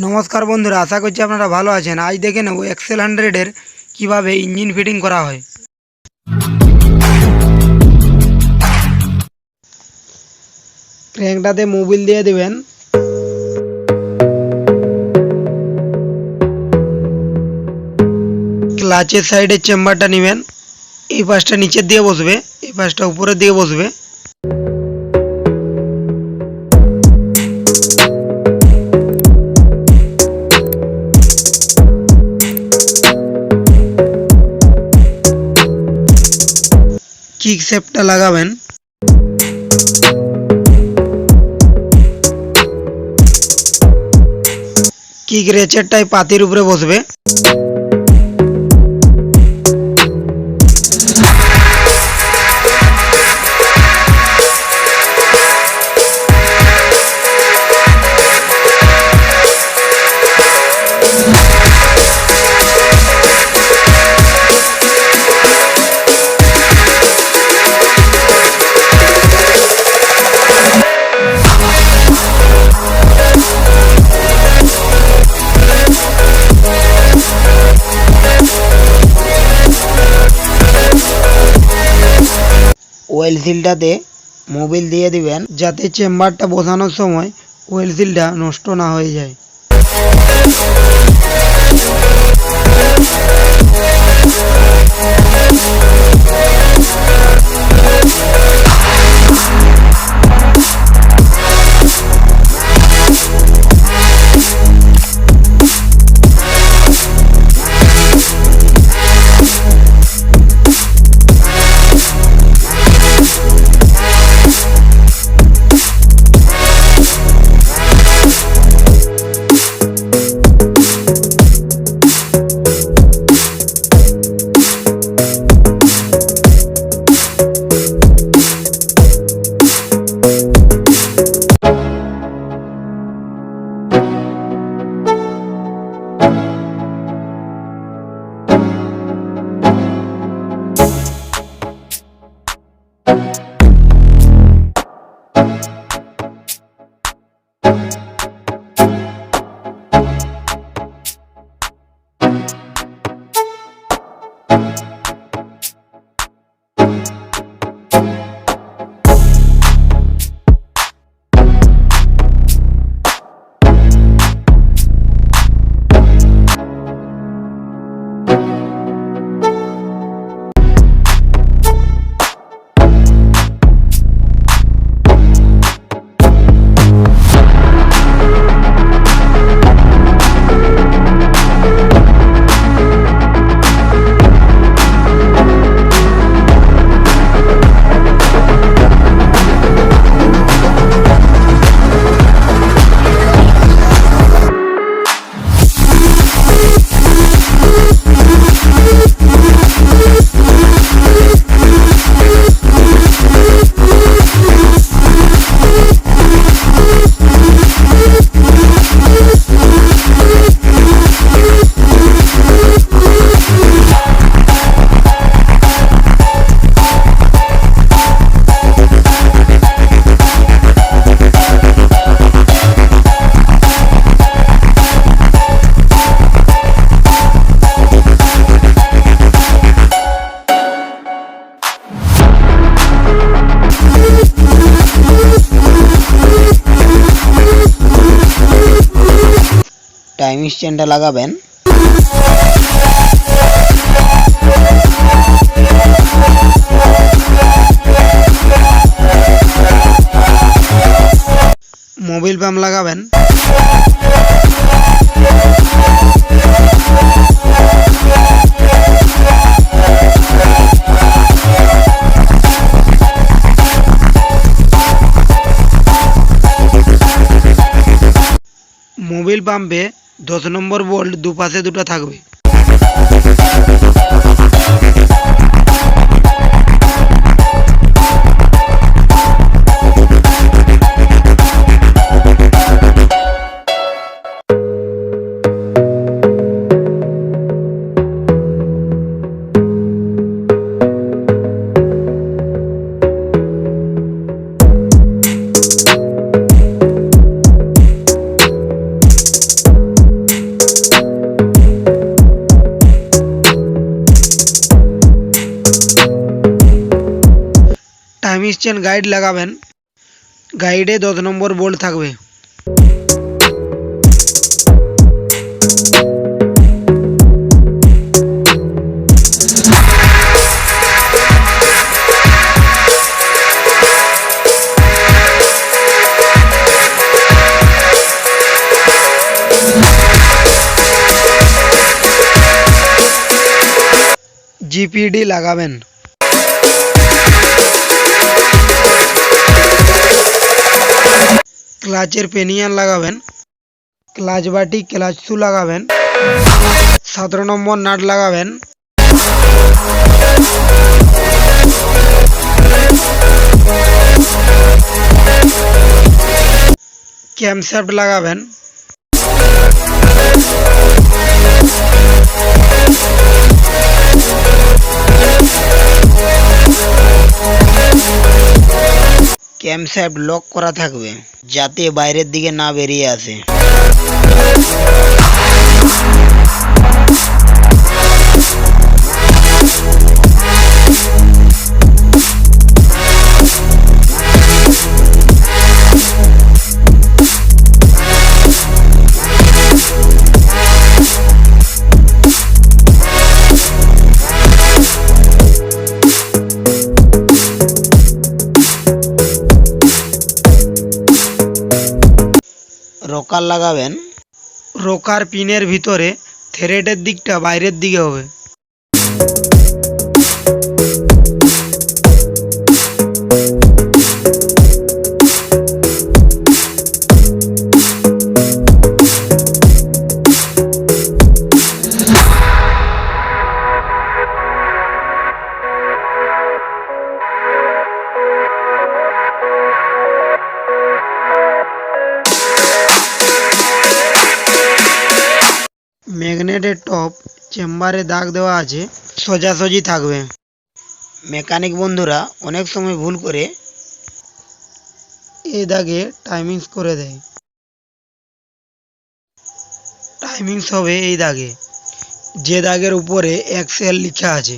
नमस्कार बंधुरा आशा करছি আপনারা ভালো আছেন। আজ দেখে নেব এক্সেল 100 এর কিভাবে ইঞ্জিন ফিটিং করা হয়। ক্র্যাঙ্কটাতে মোবিল দিয়ে দিবেন। ক্লাচের সাইডে চেম্বারটা নেবেন। এই পাশটা নিচের দিকে বসবে, এই পাশটা উপরের দিকে বসবে। কিক শেপটা লাগাবেন। কিক রেচেরটাই পাতির উপরে বসবে। ওয়েল সিলটাতে মোবিল দিয়ে দিবেন যাতে চেম্বারটা বসানোর সময় ওয়েল সিলটা নষ্ট না হয়ে যায়। টাইম স্ট্যান্ডটা লাগাবেন। মোবিল পাম্প লাগাবেন। মোবিল পাম্পে 10 নম্বর বোল্ট দুপাশে দুটো থাকবে। টাইমিং চেন গাইড লাগাবেন। গাইডে 10 নম্বর বোল্ট থাকবে। জিপিডি লাগাবেন। ক্লাচের পেনিয়ান লাগাবেন। ক্লাচ বাটি ক্লাচ শু লাগাবেন। 17 নম্বর নাট লাগাবেন। ক্যামশ্যাফট লাগাবেন। ক্যামশ্যাফট লক করা থাকবে যাতে বাইরের দিকে না বেরিয়ে আসে। রকার লাগাবেন। রকার পিনের ভিতরে থ্রেডের দিকটা বাইরের দিকে হবে। ম্যাগনেটের টপ চেম্বারে দাগ দেওয়া আছে, সোজাসুজি থাকবে। মেকানিক বন্ধুরা অনেক সময় ভুল করে এই দাগে টাইমিংস করে দেয়। টাইমিংস হবে এই দাগে, যে দাগের উপরে এক্সএল লেখা আছে।